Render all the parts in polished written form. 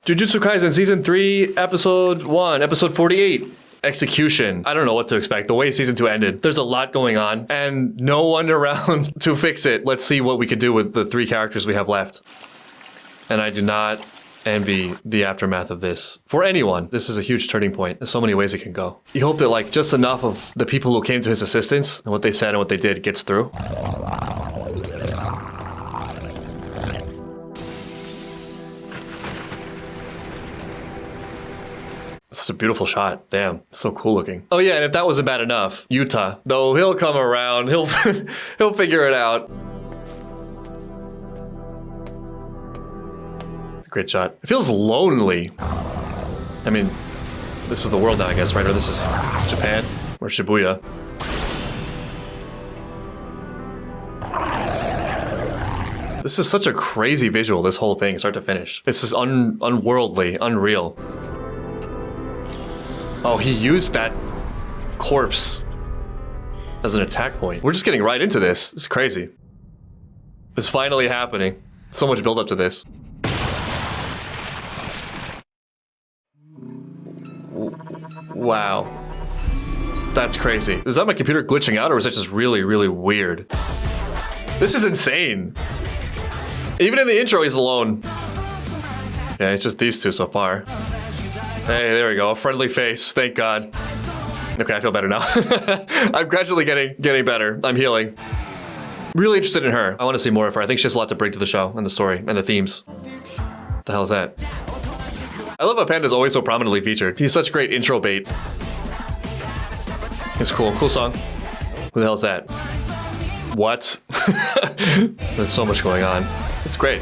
Jujutsu Kaisen Season 3, Episode 1, Episode 48. Execution. I don't know what to expect. The way Season 2 ended, there's a lot going on and no one around to fix it. Let's see what we can do with the 3 characters we have left. And I do not envy the aftermath of this. For anyone, this is a huge turning point. There's so many ways it can go. You hope that like just enough of the people who came to his assistance and what they said and what they did gets through. This is a beautiful shot. Damn, so cool looking. Oh yeah, and if that wasn't bad enough, Yuta, though he'll come around, he'll figure it out. It's a great shot. It feels lonely. I mean, this is the world now, I guess, right? Or this is Japan or Shibuya. This is such a crazy visual, this whole thing, start to finish. This is unworldly, unreal. Oh, he used that corpse as an attack point. We're just getting right into this. It's crazy. It's finally happening. So much build up to this. Wow. That's crazy. Is that my computer glitching out or is that just really, really weird? This is insane. Even in the intro, he's alone. Yeah, it's just these two so far. Hey, there we go. A friendly face. Thank God. Okay, I feel better now. I'm gradually getting better. I'm healing. Really interested in her. I want to see more of her. I think she has a lot to bring to the show and the story and the themes. What the hell is that? I love how Panda's always so prominently featured. He's such great intro bait. It's cool. Cool song. Who the hell is that? What? There's so much going on. It's great.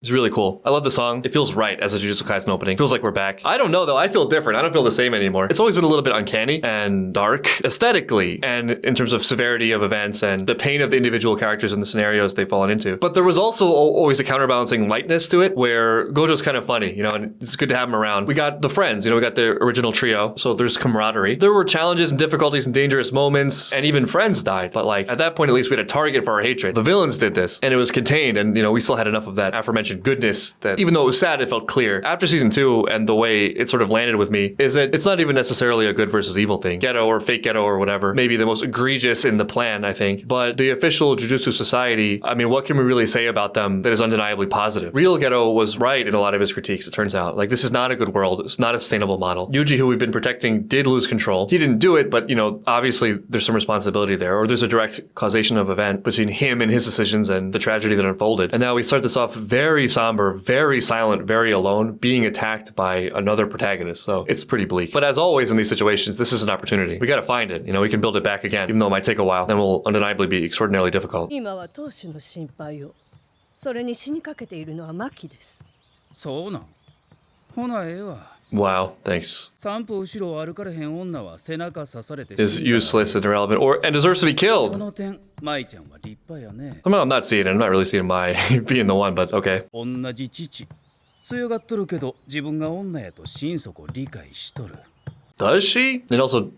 It's really cool. I love the song. It feels right as a Jujutsu Kaisen opening. Feels like we're back. I don't know though. I feel different. I don't feel the same anymore. It's always been a little bit uncanny and dark aesthetically and in terms of severity of events and the pain of the individual characters and the scenarios they've fallen into. But there was also always a counterbalancing lightness to it where Gojo's kind of funny, you know, and it's good to have him around. We got the friends, you know, we got the original trio. So there's camaraderie. There were challenges and difficulties and dangerous moments and even friends died. But like at that point, at least we had a target for our hatred. The villains did this and it was contained and, you know, we still had enough of that aforementioned goodness that even though it was sad, it felt clear. After season 2 and the way it sort of landed with me is that it's not even necessarily a good versus evil thing. Ghetto or fake ghetto or whatever, maybe the most egregious in the plan, I think. But the official Jujutsu Society, I mean, what can we really say about them that is undeniably positive? Real Ghetto was right in a lot of his critiques, it turns out. Like, this is not a good world. It's not a sustainable model. Yuji, who we've been protecting, did lose control. He didn't do it, but, you know, obviously there's some responsibility there, or there's a direct causation of event between him and his decisions and the tragedy that unfolded. And now we start this off very somber, very silent, very alone, being attacked by another protagonist. So it's pretty bleak. But as always in these situations, this is an opportunity. We got to find it. You know, we can build it back again, even though it might take a while and will undeniably be extraordinarily difficult. Wow, thanks. Is useless and irrelevant and deserves to be killed. Somehow I'm not seeing it. I'm not really seeing Mai being the one, but okay. Does she? And also,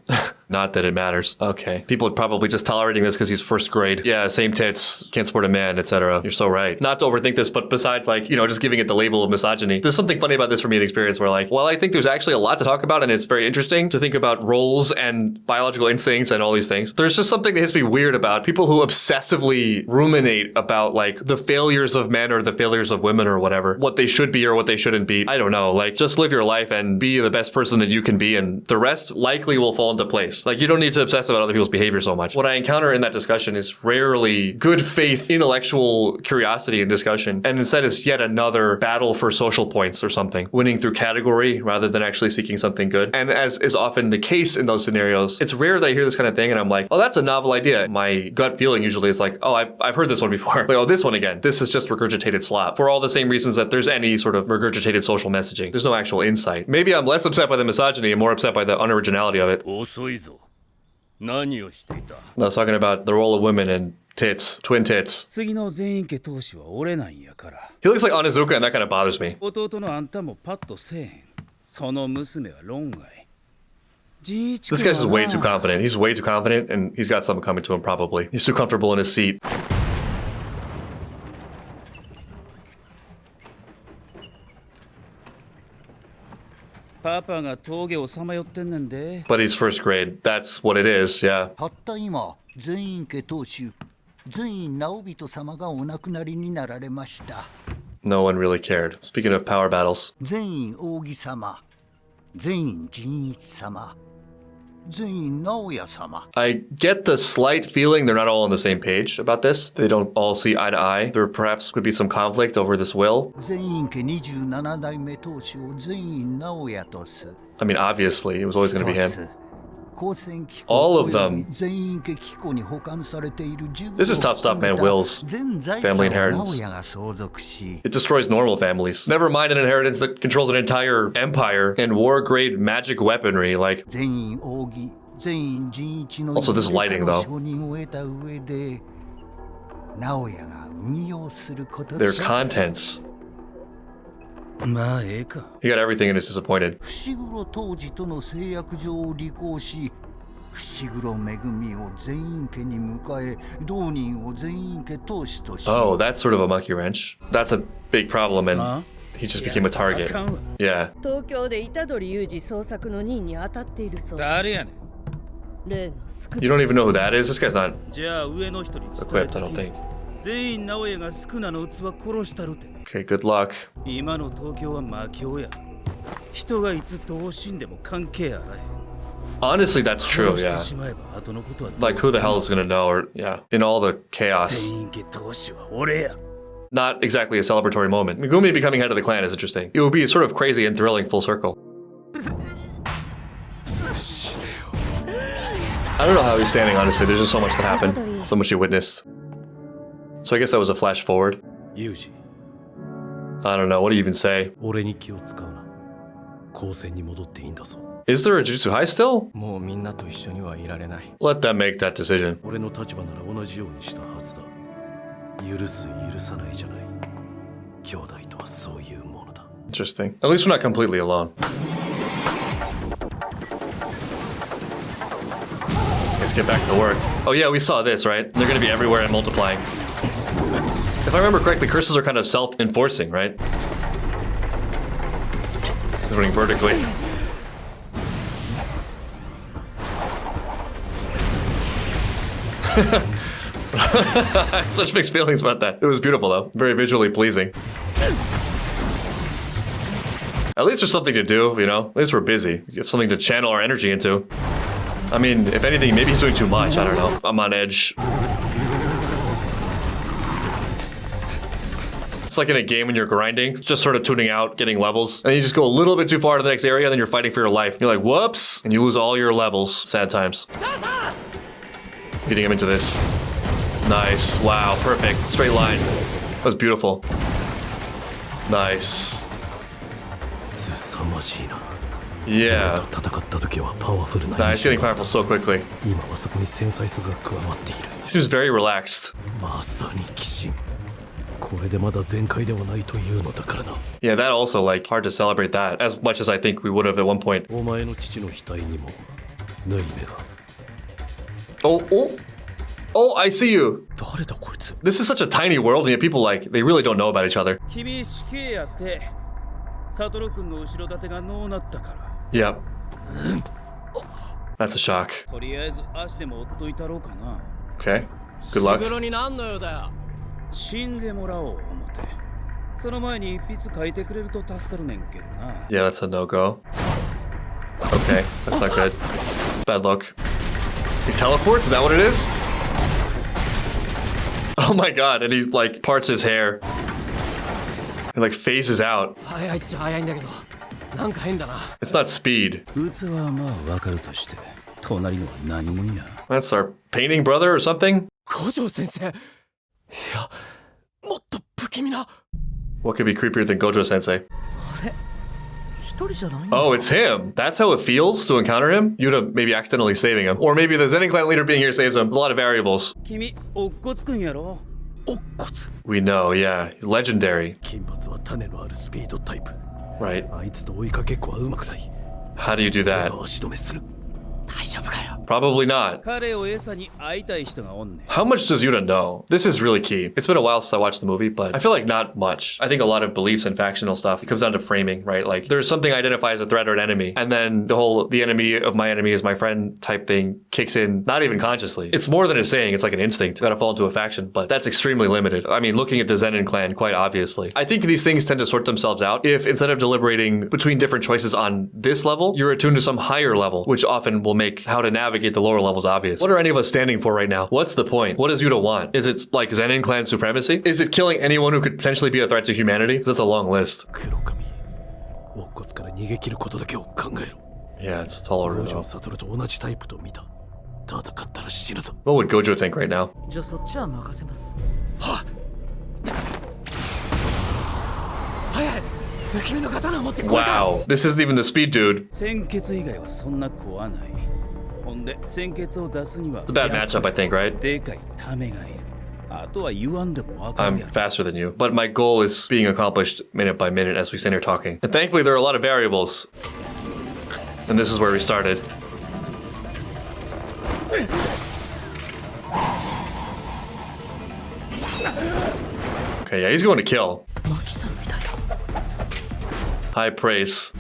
not that it matters. Okay. People are probably just tolerating this because he's first grade. Yeah, same tits, can't support a man, etc. You're so right. Not to overthink this, but besides like, you know, just giving it the label of misogyny, there's something funny about this for me in experience where like, well, I think there's actually a lot to talk about and it's very interesting to think about roles and biological instincts and all these things. There's just something that hits me weird about people who obsessively ruminate about like the failures of men or the failures of women or whatever, what they should be or what they shouldn't be. I don't know. Like, just live your life and be the best person that you can be and the rest likely will fall into place. Like, you don't need to obsess about other people's behavior so much. What I encounter in that discussion is rarely good faith, intellectual curiosity and discussion. And instead it's yet another battle for social points or something, winning through category rather than actually seeking something good. And as is often the case in those scenarios, it's rare that I hear this kind of thing and I'm like, oh, that's a novel idea. My gut feeling usually is like, oh, I've heard this one before. Like, oh, this one again. This is just regurgitated slop. For all the same reasons that there's any sort of regurgitated social messaging. There's no actual insight. Maybe I'm less upset by the misogyny and more upset by the unoriginality of it. I was talking about the role of women and tits, twin tits. He looks like Onizuka and that kind of bothers me. This guy's just way too confident. He's way too confident and he's got something coming to him probably. He's too comfortable in his seat. パパが峠をさまよってんねんで。 But he's first grade. That's what it is, yeah. たった今、全員家当主、全員直人様がお亡くなりになられました。No one really cared. Speaking of power battles. 全員扇様、全員仁一様、全員直也様。 I get the slight feeling they're not all on the same page about this. They don't all see eye to eye. There perhaps could be some conflict over this will. 全員家27代目当主を全員直也とす。 I mean, obviously, it was always going to be him. All of them. This is top stuff, man. Wills. Family inheritance. It destroys normal families. Never mind an inheritance that controls an entire empire and war-grade magic weaponry, like... Also, this lighting, though. Their contents. He got everything and is disappointed. Oh, that's sort of a monkey wrench. That's a big problem and he just became a target. Yeah. You don't even know who that is? This guy's not equipped, I don't think. Okay, good luck. Honestly, that's true, yeah. Like, who the hell is gonna know, or, yeah, in all the chaos. Not exactly a celebratory moment. Megumi becoming head of the clan is interesting. It would be sort of crazy and thrilling full circle. I don't know how he's standing, honestly. There's just so much that happened. So much he witnessed. So I guess that was a flash forward. I don't know, what do you even say? Is there a Jujutsu High still? Let them make that decision. Interesting. At least we're not completely alone. Let's get back to work. Oh yeah, we saw this, right? They're gonna be everywhere and multiplying. If I remember correctly, curses are kind of self-enforcing, right? He's running vertically. Such mixed feelings about that. It was beautiful though. Very visually pleasing. At least there's something to do, you know? At least we're busy. We have something to channel our energy into. I mean, if anything, maybe he's doing too much. I don't know. I'm on edge. It's like in a game when you're grinding, just sort of tuning out, getting levels, and you just go a little bit too far to the next area, and then you're fighting for your life. You're like, whoops, and you lose all your levels. Sad times. Leading him into this. Nice. Wow, perfect. Straight line. That was beautiful. Nice. Yeah. Nah, he's getting powerful so quickly. He seems very relaxed. Yeah, that also, like, hard to celebrate that as much as I think we would have at one point. Oh, I see you. This is such a tiny world, and yet people, like, they really don't know about each other. Yep. That's a shock. Okay. Good luck. Yeah, that's a no-go. Okay, that's not good. Bad luck. He teleports? Is that what it is? Oh my god, and he, like, parts his hair. He, like, phases out. It's not speed. That's our painting brother or something? What could be creepier than Gojo-sensei? Oh, it's him. That's how it feels to encounter him? Yuta maybe accidentally saving him. Or maybe the Zenin clan leader being here saves him. There's a lot of variables. We know, yeah. He's legendary. Right. How do you do that? Probably not. 彼を餌に会いたい人がおんねん。 How much does Yuta know? This is really key. It's been a while since I watched the movie, but I feel like not much. I think a lot of beliefs and factional stuff, it comes down to framing, right? Like there's something I identify as a threat or an enemy, and then the enemy of my enemy is my friend type thing kicks in, not even consciously. It's more than a saying, it's like an instinct. You gotta fall into a faction, but that's extremely limited. I mean, looking at the Zenin clan, quite obviously. I think these things tend to sort themselves out if instead of deliberating between different choices on this level, you're attuned to some higher level, which often will make how to navigate the lower levels obvious. What are any of us standing for right now? What's the point? What does Yuta want? Is it like Zenin clan supremacy? Is it killing anyone who could potentially be a threat to humanity? That's a long list. Yeah, it's all over though. What would Gojo think right now? Wow, this isn't even the speed dude. 鮮血以外はそんな怖ない。ほんで鮮血を出すには It's a bad matchup, I think, right? でかいためがいる。あとは言わんでもわかる I'm やん。 faster than you, but my goal is being accomplished minute by minute as we sit here talking. And thankfully, there are a lot of variables. And this is where we started. Okay, yeah, he's going to kill. High praise.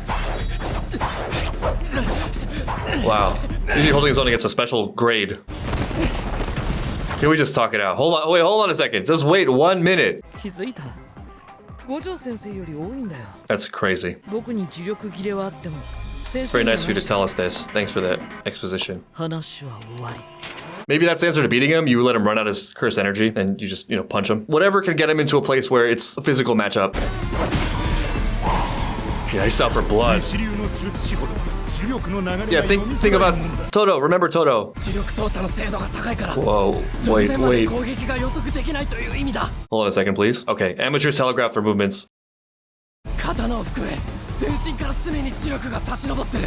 Wow. He's holding his own against a special grade. Can we just talk it out? Hold on, wait, hold on a second. Just wait 1 minute. 気づいた。五条先生より多いんだよ。 That's crazy. 僕に磁力切れはあっても。 It's very nice of you to tell us this. Thanks for the exposition. 話は終わり。 Maybe that's the answer to beating him. You let him run out his cursed energy and you just, punch him. Whatever can get him into a place where it's a physical matchup. Yeah, he's out for blood. Yeah, think about Toto. Remember Toto. 磁力操作の精度が高いから。 Whoa, 直 wait, 前まで wait. 攻撃が予測できないという意味だ。 Hold on a second, please. Okay, amateurs telegraph their movements. 刀を含め全身から常に磁力が立ち上ってる。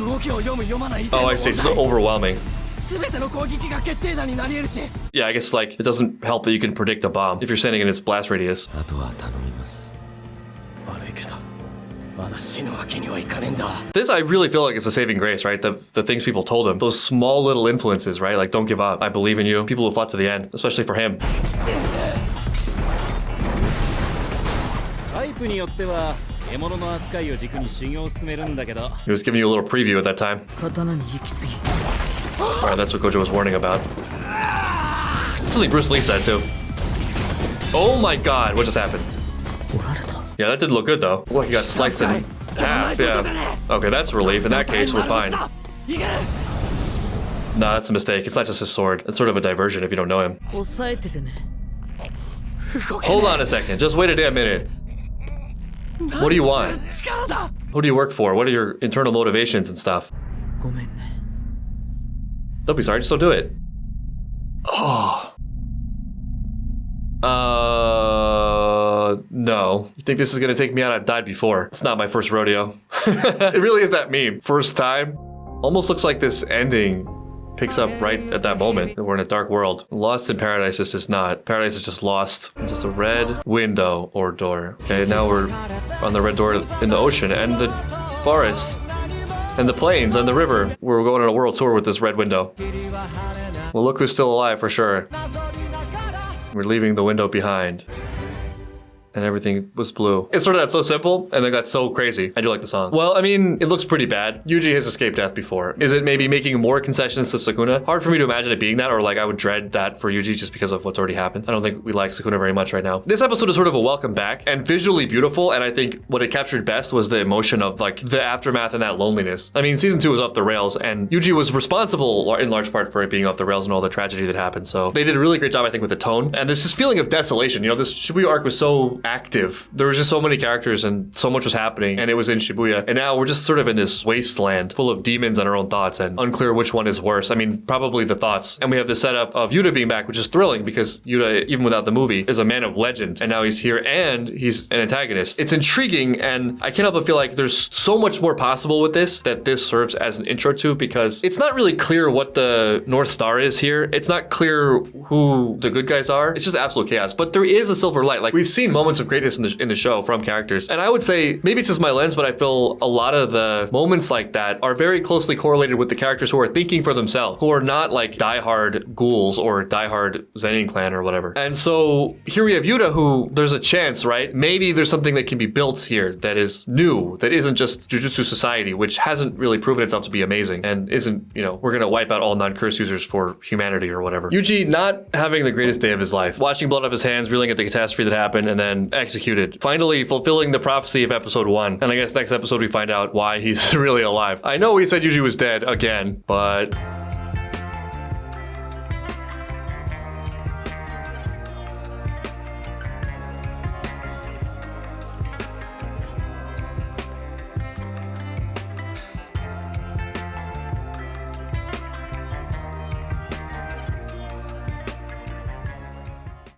動きを読む読まない以前 Oh, の I see. So overwhelming. 全ての攻撃が決定打になり得るし。 Yeah, I guess like it doesn't help that you can predict a bomb if you're standing in its blast radius. あとは頼みます。悪いけど、まだ死ぬわけにはいかねえんだ。 This I really feel like it's a saving grace, right? The things people told him, those small little influences, right? Like don't give up. I believe in you. People who fought to the end, especially for him. タイプによっては獲物の扱いを軸に修行を進めるんだけど。 He was giving you a little preview at that time. 刀に行き過ぎ。 Alright, that's what Gojo was warning about. Something Bruce Lee said too. Oh my god, what just happened? 折られた。 Yeah, that didn't look good though. Look, he got sliced in half, yeah. Okay, that's a relief. In that case, we're fine. Nah, that's a mistake. It's not just his sword. It's sort of a diversion if you don't know him. 抑えててね。 Hold on a second. Just wait a damn minute. What do you want? 力だ。 Who do you work for? What are your internal motivations and stuff? ごめんね。 Don't be sorry, just don't do it. Oh. No. You think this is gonna take me out? I've died before. It's not my first rodeo. It really is that meme. First time. Almost looks like this ending picks up right at that moment. We're in a dark world. Lost in Paradise, this is not. Paradise is just lost. It's just a red window or door. Okay, now we're on the red door in the ocean and the forest and the plains and the river. We're going on a world tour with this red window. Well, look who's still alive for sure. We're leaving the window behind. And everything was blue. It started out so simple and then got so crazy. I do like the song. Well, I mean, it looks pretty bad. Yuji has escaped death before. Is it maybe making more concessions to Sukuna? Hard for me to imagine it being that, or like I would dread that for Yuji just because of what's already happened. I don't think we like Sukuna very much right now. This episode is sort of a welcome back and visually beautiful, and I think what it captured best was the emotion of like the aftermath and that loneliness. I mean, season 2 was off the rails and Yuji was responsible in large part for it being off the rails and all the tragedy that happened. So they did a really great job, I think, with the tone. And there's this feeling of desolation. You know, this Shibuya arc was so active. There was just so many characters and so much was happening, and it was in Shibuya. And now we're just sort of in this wasteland full of demons and our own thoughts, and unclear which one is worse. I mean, probably the thoughts. And we have the setup of Yuta being back, which is thrilling because Yuta, even without the movie, is a man of legend. And now he's here and he's an antagonist. It's intriguing, and I can't help but feel like there's so much more possible with this that this serves as an intro to, because it's not really clear what the North Star is here. It's not clear who the good guys are. It's just absolute chaos. But there is a silver light. Like, we've seen moments moments of greatness in the show from characters. And I would say, maybe it's just my lens, but I feel a lot of the moments like that are very closely correlated with the characters who are thinking for themselves, who are not like diehard ghouls or diehard Zenin clan or whatever. And so here we have Yuta, who there's a chance, right? Maybe there's something that can be built here that is new, that isn't just Jujutsu Society, which hasn't really proven itself to be amazing and isn't, you know, we're gonna wipe out all non-curse users for humanity or whatever. Yuji not having the greatest day of his life, watching blood off his hands, reeling at the catastrophe that happened, and then executed. Finally fulfilling the prophecy of episode 1. And I guess next episode we find out why he's really alive. I know we said Yuji was dead again, but